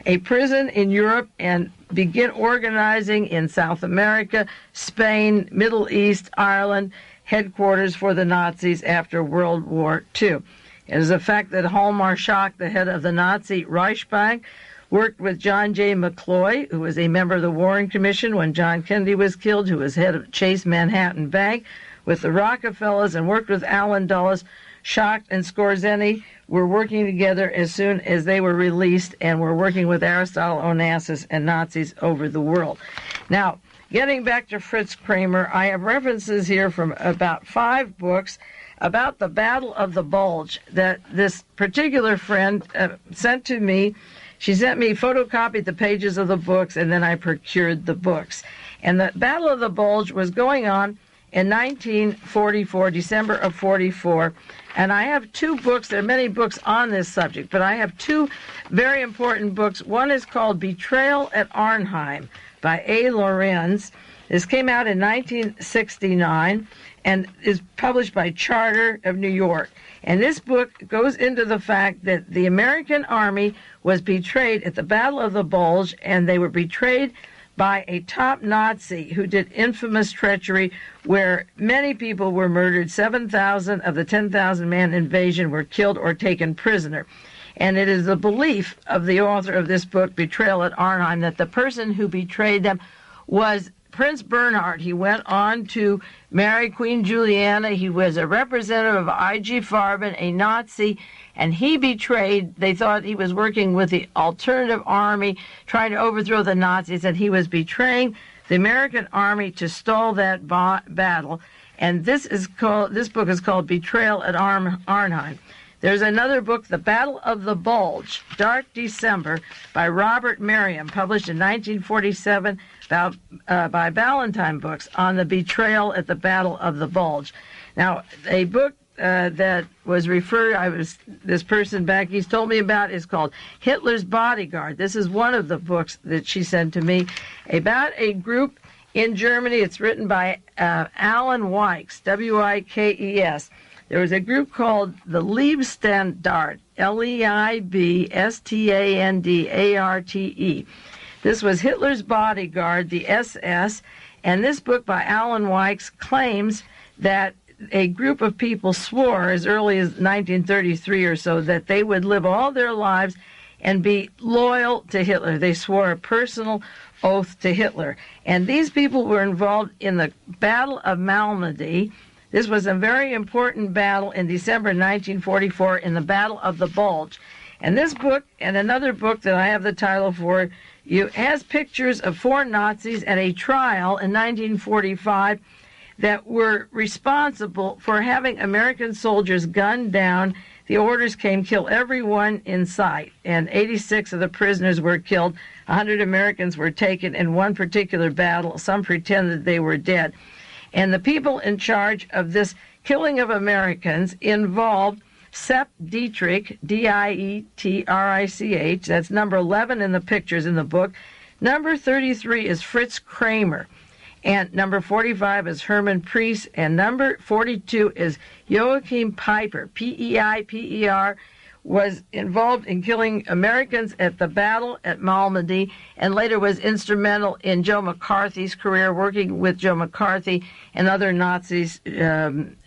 a prison in Europe and begin organizing in South America, Spain, Middle East, Ireland, headquarters for the Nazis after World War II. It is a fact that Hallmar Schacht, the head of the Nazi Reichsbank, worked with John J. McCloy, who was a member of the Warren Commission when John Kennedy was killed, who was head of Chase Manhattan Bank, with the Rockefellers, and worked with Allen Dulles. Schacht and Skorzeny were working together as soon as they were released, and were working with Aristotle Onassis and Nazis over the world. Now, getting back to Fritz Kramer, I have references here from about 5 books about the Battle of the Bulge that this particular friend sent to me. She sent me, photocopied the pages of the books, and then I procured the books. And the Battle of the Bulge was going on in 1944, December of 44. And I have 2 books. There are many books on this subject, but I have 2 very important books. One is called Betrayal at Arnhem by A. Lorenz. This came out in 1969 and is published by Charter of New York. And this book goes into the fact that the American Army was betrayed at the Battle of the Bulge, and they were betrayed by a top Nazi who did infamous treachery where many people were murdered. 7,000 of the 10,000-man invasion were killed or taken prisoner. And it is the belief of the author of this book, Betrayal at Arnhem, that the person who betrayed them was Prince Bernhard. He went on to marry Queen Juliana. He was a representative of I.G. Farben, a Nazi, and he betrayed. They thought he was working with the alternative army, trying to overthrow the Nazis, and he was betraying the American army to stall that battle. And this book is called Betrayal at Arnhem. There's another book, The Battle of the Bulge, Dark December, by Robert Merriam, published in 1947 by Ballantine Books, on the betrayal at the Battle of the Bulge. Now, a book that was this person back east told me about is called Hitler's Bodyguard. This is one of the books that she sent to me about a group in Germany. It's written by Alan Wikes, W-I-K-E-S. There was a group called the Leibstandarte, Leibstandarte. This was Hitler's bodyguard, the SS, and this book by Alan Wikes claims that a group of people swore as early as 1933 or so that they would live all their lives and be loyal to Hitler. They swore a personal oath to Hitler. And these people were involved in the Battle of Malmedy. This was a very important battle in December 1944 in the Battle of the Bulge. And this book and another book that I have the title for you has pictures of 4 Nazis at a trial in 1945 that were responsible for having American soldiers gunned down. The orders came, kill everyone in sight, and 86 of the prisoners were killed. 100 Americans were taken in one particular battle. Some pretended they were dead. And the people in charge of this killing of Americans involved Sepp Dietrich, Dietrich, that's number 11 in the pictures in the book. Number 33 is Fritz Kramer. And number 45 is Herman Priest. And number 42 is Joachim Peiper, P-E-I-P-E-R, was involved in killing Americans at the battle at Malmedy, and later was instrumental in Joe McCarthy's career, working with Joe McCarthy and other Nazis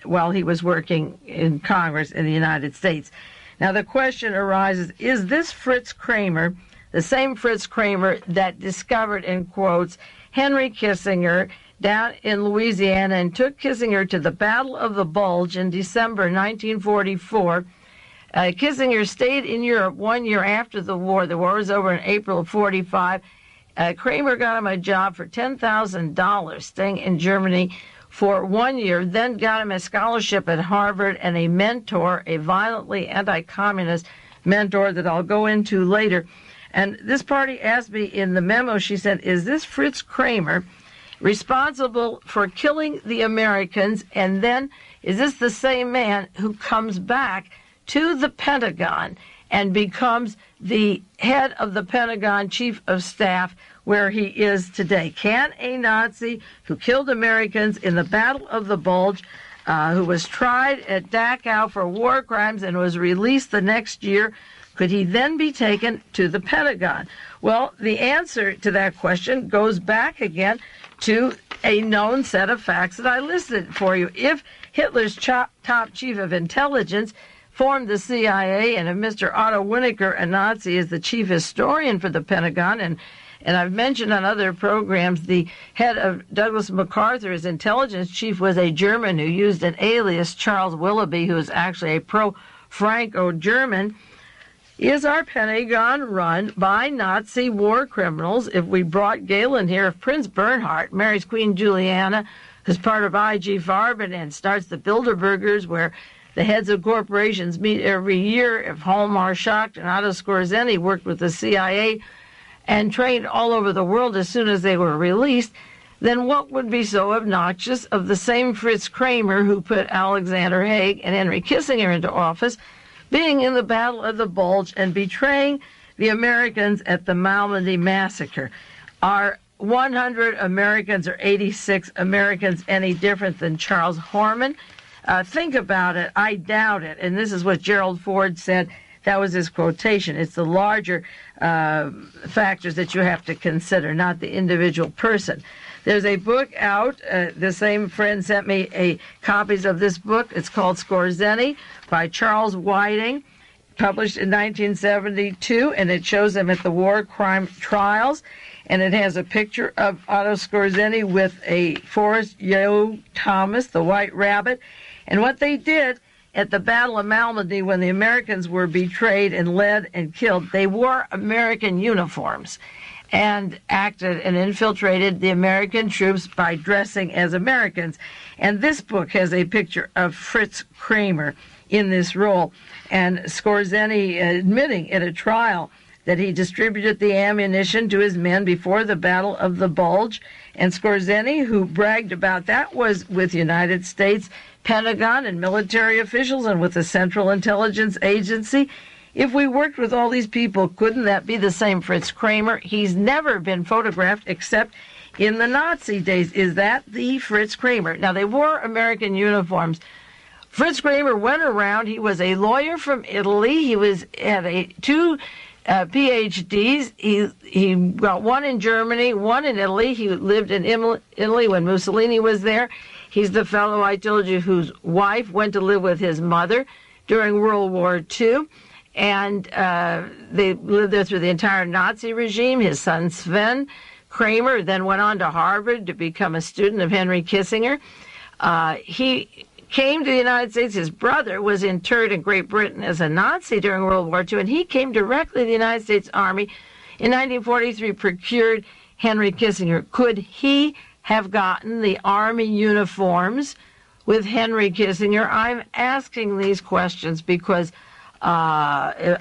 while he was working in Congress in the United States. Now the question arises, is this Fritz Kramer the same Fritz Kramer that discovered, in quotes, Henry Kissinger down in Louisiana and took Kissinger to the Battle of the Bulge in December 1944? Kissinger stayed in Europe 1 year after the war. The war was over in April of 45. Kramer got him a job for $10,000 staying in Germany for 1 year, then got him a scholarship at Harvard and a mentor, a violently anti-communist mentor that I'll go into later. And this party asked me in the memo, she said, is this Fritz Kramer responsible for killing the Americans? And then is this the same man who comes back to the Pentagon and becomes the head of the Pentagon Chief of Staff where he is today? Can a Nazi who killed Americans in the Battle of the Bulge, who was tried at Dachau for war crimes and was released the next year, could he then be taken to the Pentagon? Well, the answer to that question goes back again to a known set of facts that I listed for you. If Hitler's top chief of intelligence formed the CIA, and if Mr. Otto Winnecker, a Nazi, is the chief historian for the Pentagon, and I've mentioned on other programs the head of Douglas MacArthur, his intelligence chief, was a German who used an alias, Charles Willoughby, who is actually a pro-Franco German. Is our Pentagon run by Nazi war criminals? If we brought Galen here, if Prince Bernhard marries Queen Juliana, who's part of IG Farben and starts the Bilderbergers, where the heads of corporations meet every year, if Hallmar Schacht and Otto Skorzeny worked with the CIA and trained all over the world as soon as they were released, then what would be so obnoxious of the same Fritz Kramer who put Alexander Haig and Henry Kissinger into office being in the Battle of the Bulge and betraying the Americans at the Malmedy Massacre? Are 100 Americans or 86 Americans any different than Charles Horman? Think about it. I doubt it. And this is what Gerald Ford said. That was his quotation. It's the larger factors that you have to consider, not the individual person. There's a book out. The same friend sent me copies of this book. It's called Skorzeny by Charles Whiting, published in 1972, and it shows him at the war crime trials. And it has a picture of Otto Skorzeny with a Forrest Yo Thomas, the White Rabbit. And what they did at the Battle of Malmedy, when the Americans were betrayed and led and killed, they wore American uniforms and acted and infiltrated the American troops by dressing as Americans. And this book has a picture of Fritz Kramer in this role, and Skorzeny admitting at a trial that he distributed the ammunition to his men before the Battle of the Bulge. And Skorzeny, who bragged about that, was with United States Pentagon and military officials and with the Central Intelligence Agency. If we worked with all these people, couldn't that be the same Fritz Kramer? He's never been photographed except in the Nazi days. Is that the Fritz Kramer? Now, they wore American uniforms. Fritz Kramer went around. He was a lawyer from Italy. He had two PhDs. He got one in Germany, one in Italy. He lived in Italy when Mussolini was there. He's the fellow I told you whose wife went to live with his mother during World War II. And they lived there through the entire Nazi regime. His son Sven Kramer then went on to Harvard to become a student of Henry Kissinger. He came to the United States. His brother was interred in Great Britain as a Nazi during World War II, and he came directly to the United States Army. In 1943, procured Henry Kissinger. Could he have gotten the Army uniforms with Henry Kissinger? I'm asking these questions because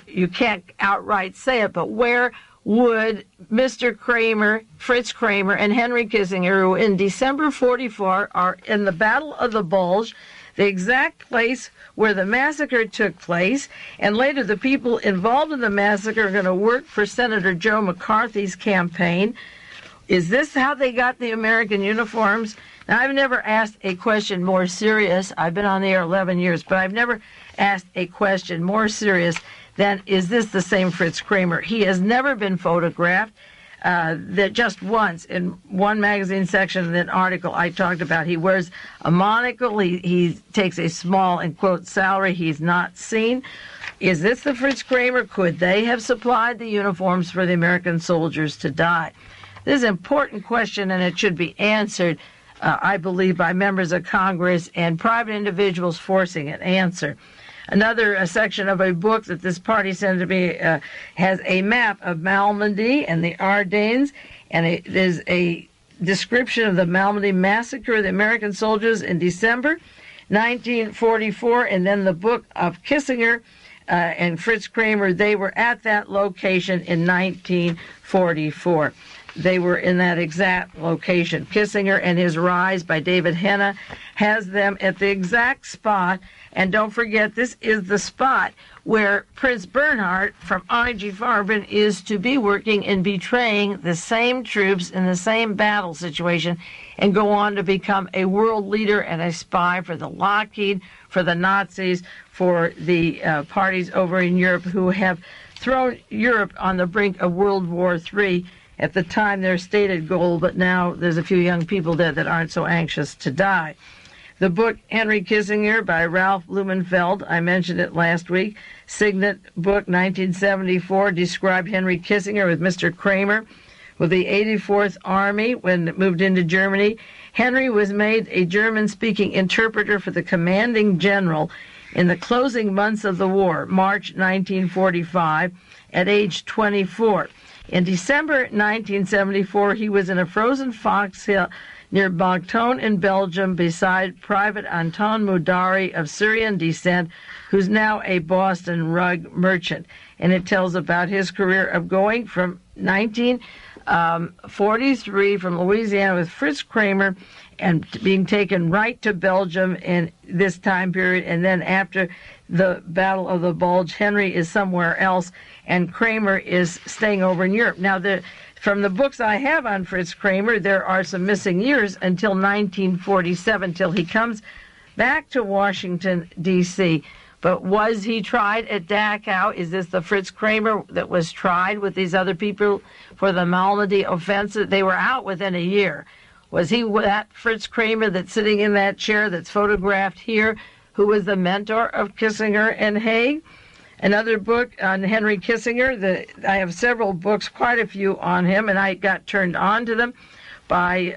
you can't outright say it, but where would Mr. Kramer, Fritz Kramer, and Henry Kissinger, who in December 44 are in the Battle of the Bulge, the exact place where the massacre took place, and later the people involved in the massacre are going to work for Senator Joe McCarthy's campaign. Is this how they got the American uniforms? Now, I've never asked a question more serious. I've been on the air 11 years, but I've never asked a question more serious than, is this the same Fritz Kramer? He has never been photographed. That just once in one magazine section of an article I talked about, he wears a monocle. He takes a small, in quote, salary. He's not seen. Is this the Fritz Kramer? Could they have supplied the uniforms for the American soldiers to die? This is an important question, and it should be answered, I believe, by members of Congress and private individuals forcing an answer. Another section of a book that this party sent to me has a map of Malmedy and the Ardennes, and it is a description of the Malmedy massacre of the American soldiers in December 1944, and then the book of Kissinger and Fritz Kramer. They were at that location in 1944. They were in that exact location. Kissinger and His Rise by David Henna has them at the exact spot. And don't forget, this is the spot where Prince Bernhard from I.G. Farben is to be working and betraying the same troops in the same battle situation and go on to become a world leader and a spy for the Lockheed, for the Nazis, for the parties over in Europe who have thrown Europe on the brink of World War III. At the time, their stated goal, but now there's a few young people there that aren't so anxious to die. The book Henry Kissinger by Ralph Blumenfeld, I mentioned it last week. Signet book 1974 described Henry Kissinger with Mr. Kramer with the 84th Army when it moved into Germany. Henry was made a German-speaking interpreter for the commanding general in the closing months of the war, March 1945, at age 24. In December 1974, he was in a frozen foxhill near Bacton in Belgium beside Private Anton Moudari of Syrian descent, who's now a Boston rug merchant. And it tells about his career of going from 1943 from Louisiana with Fritz Kramer and being taken right to Belgium in this time period. And then after the Battle of the Bulge, Henry is somewhere else, and Kramer is staying over in Europe. Now, from the books I have on Fritz Kramer, there are some missing years until 1947, till he comes back to Washington, D.C. But was he tried at Dachau? Is this the Fritz Kramer that was tried with these other people for the Malmedy offensive? They were out within a year. Was he that Fritz Kramer that's sitting in that chair that's photographed here, who was the mentor of Kissinger and Haig? Another book on Henry Kissinger. I have several books, quite a few on him, and I got turned on to them by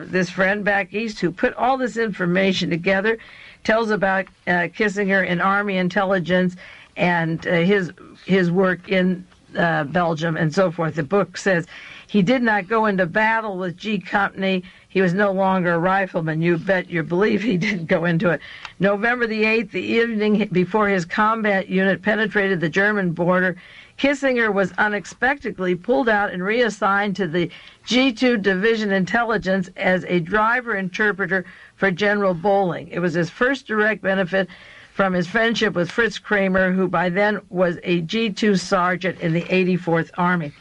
this friend back east who put all this information together, tells about Kissinger in Army intelligence and his work in Belgium and so forth. The book says he did not go into battle with G Company. He was no longer a rifleman. You bet your believe he didn't go into it. November the 8th, the evening before his combat unit penetrated the German border, Kissinger was unexpectedly pulled out and reassigned to the G2 Division Intelligence as a driver-interpreter for General Bolling. It was his first direct benefit from his friendship with Fritz Kramer, who by then was a G2 sergeant in the 84th Army.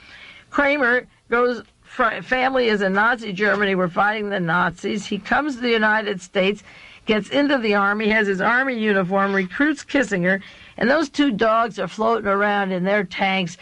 Kramer goes... Family is in Nazi Germany. We're fighting the Nazis. He comes to the United States, gets into the Army, has his Army uniform, recruits Kissinger, and those two dogs are floating around in their tanks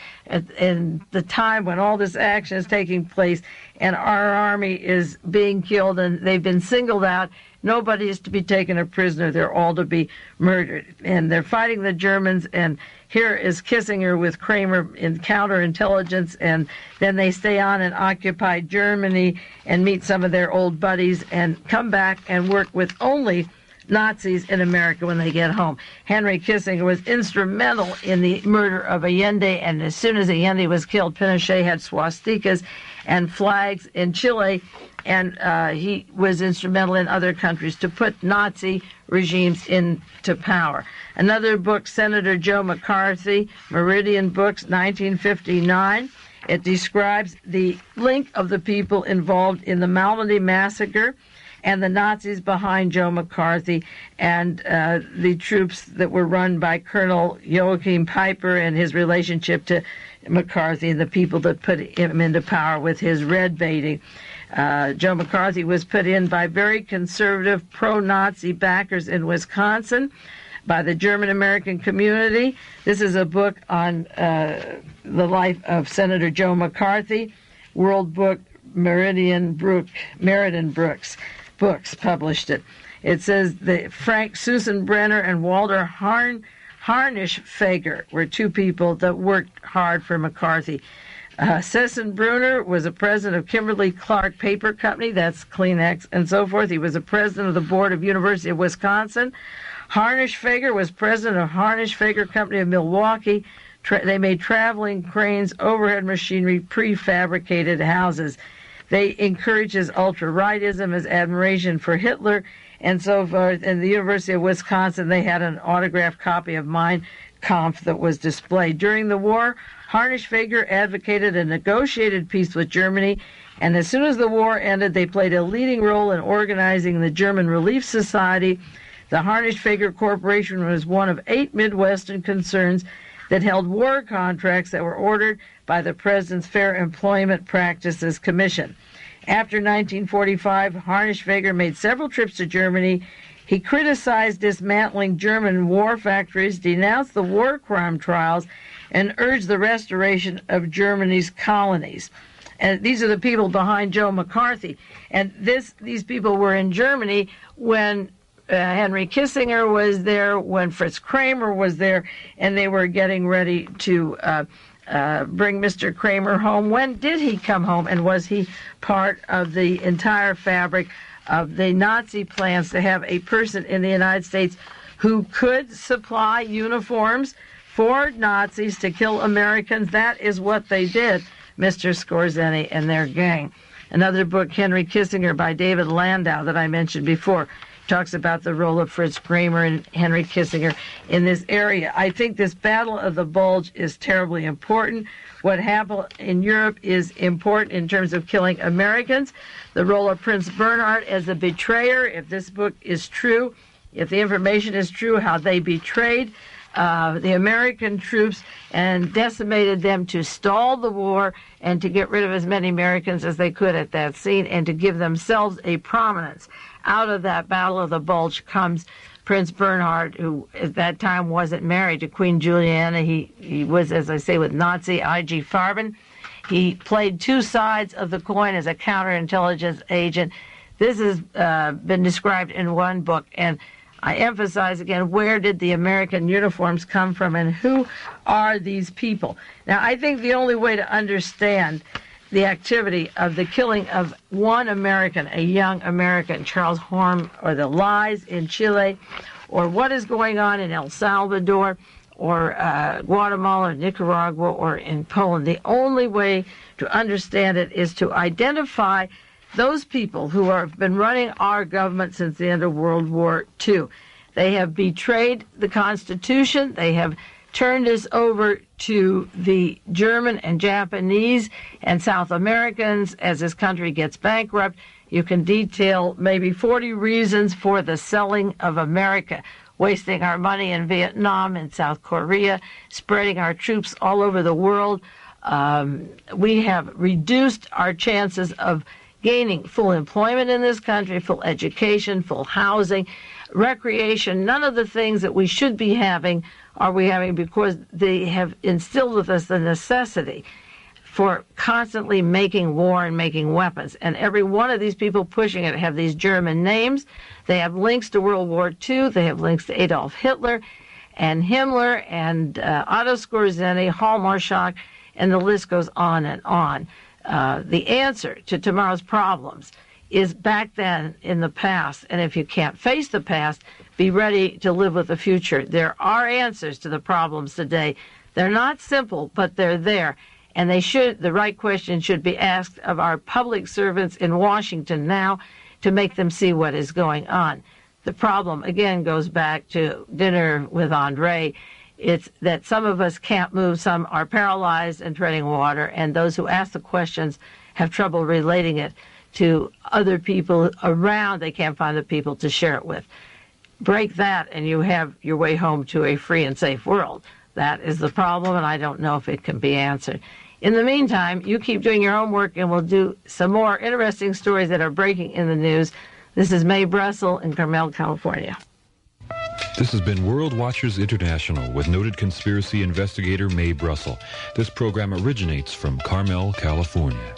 in the time when all this action is taking place, and our Army is being killed, and they've been singled out Nobody is to be taken a prisoner. They're all to be murdered. And they're fighting the Germans, and here is Kissinger with Kramer in counterintelligence, and then they stay on and occupy Germany and meet some of their old buddies and come back and work with only Nazis in America when they get home. Henry Kissinger was instrumental in the murder of Allende, and as soon as Allende was killed, Pinochet had swastikas and flags in Chile, and he was instrumental in other countries to put Nazi regimes into power. Another book, Senator Joe McCarthy, Meridian Books, 1959. It describes the link of the people involved in the Malmedy Massacre and the Nazis behind Joe McCarthy and the troops that were run by Colonel Joachim Peiper and his relationship to McCarthy and the people that put him into power with his red baiting. Joe McCarthy was put in by very conservative pro-Nazi backers in Wisconsin, by the German-American community. This is a book on the life of Senator Joe McCarthy. World Book, Meriden Brooks Books published it. It says that Frank Susenbrenner and Walter Harnischfeger were two people that worked hard for McCarthy. Sessenbrunner was a president of Kimberly-Clark Paper Company, that's Kleenex, and so forth. He was a president of the board of University of Wisconsin. Harnischfeger was president of Harnischfeger Company of Milwaukee. They made traveling cranes, overhead machinery, prefabricated houses. They encouraged his ultra-rightism, his admiration for Hitler, and so forth. In the University of Wisconsin, they had an autographed copy of Mein Kampf that was displayed. During the war, Harnischfeger advocated a negotiated peace with Germany, and as soon as the war ended, they played a leading role in organizing the German Relief Society. The Harnischfeger Corporation was one of 8 Midwestern concerns that held war contracts that were ordered by the President's Fair Employment Practices Commission. After 1945, Harnischfeger made several trips to Germany. He criticized dismantling German war factories, denounced the war crime trials, and urged the restoration of Germany's colonies. And these are the people behind Joe McCarthy. And these people were in Germany when Henry Kissinger was there, when Fritz Kramer was there, and they were getting ready to bring Mr. Kramer home. When did he come home, and was he part of the entire fabric of the Nazi plans to have a person in the United States who could supply uniforms for Nazis to kill Americans? That is what they did, Mr. Skorzeny and their gang. Another book, Henry Kissinger, by David Landau, that I mentioned before, talks about the role of Fritz Kramer and Henry Kissinger in this area. I think this Battle of the Bulge is terribly important. What happened in Europe is important in terms of killing Americans. The role of Prince Bernhard as a betrayer, if this book is true, if the information is true, how they betrayed the American troops and decimated them to stall the war and to get rid of as many Americans as they could at that scene and to give themselves a prominence. Out of that Battle of the Bulge comes Prince Bernhard, who at that time wasn't married to Queen Juliana. He was, as I say, with Nazi I.G. Farben. He played two sides of the coin as a counterintelligence agent. This has been described in one book, and I emphasize again, where did the American uniforms come from and who are these people? Now, I think the only way to understand the activity of the killing of one American, a young American, Charles Horm, or the lies in Chile, or what is going on in El Salvador, or Guatemala, or Nicaragua, or in Poland, the only way to understand it is to identify those people who have been running our government since the end of World War II. They have betrayed the Constitution. They have turned us over to the German and Japanese and South Americans as this country gets bankrupt. You can detail maybe 40 reasons for the selling of America, wasting our money in Vietnam and South Korea, spreading our troops all over the world. We have reduced our chances of gaining full employment in this country, full education, full housing, recreation. None of the things that we should be having are we having because they have instilled with us the necessity for constantly making war and making weapons. And every one of these people pushing it have these German names. They have links to World War II. They have links to Adolf Hitler and Himmler and Otto Skorzeny, Hallmarschak, and the list goes on and on. The answer to tomorrow's problems is back then in the past. And if you can't face the past, be ready to live with the future. There are answers to the problems today. They're not simple, but they're there. And the right question should be asked of our public servants in Washington now to make them see what is going on. The problem, again, goes back to dinner with Andre. It's that some of us can't move, some are paralyzed and treading water, and those who ask the questions have trouble relating it to other people around. They can't find the people to share it with. Break that, and you have your way home to a free and safe world. That is the problem, and I don't know if it can be answered. In the meantime, you keep doing your homework, and we'll do some more interesting stories that are breaking in the news. This is Mae Brussell in Carmel, California. This has been World Watchers International with noted conspiracy investigator Mae Brussell. This program originates from Carmel, California.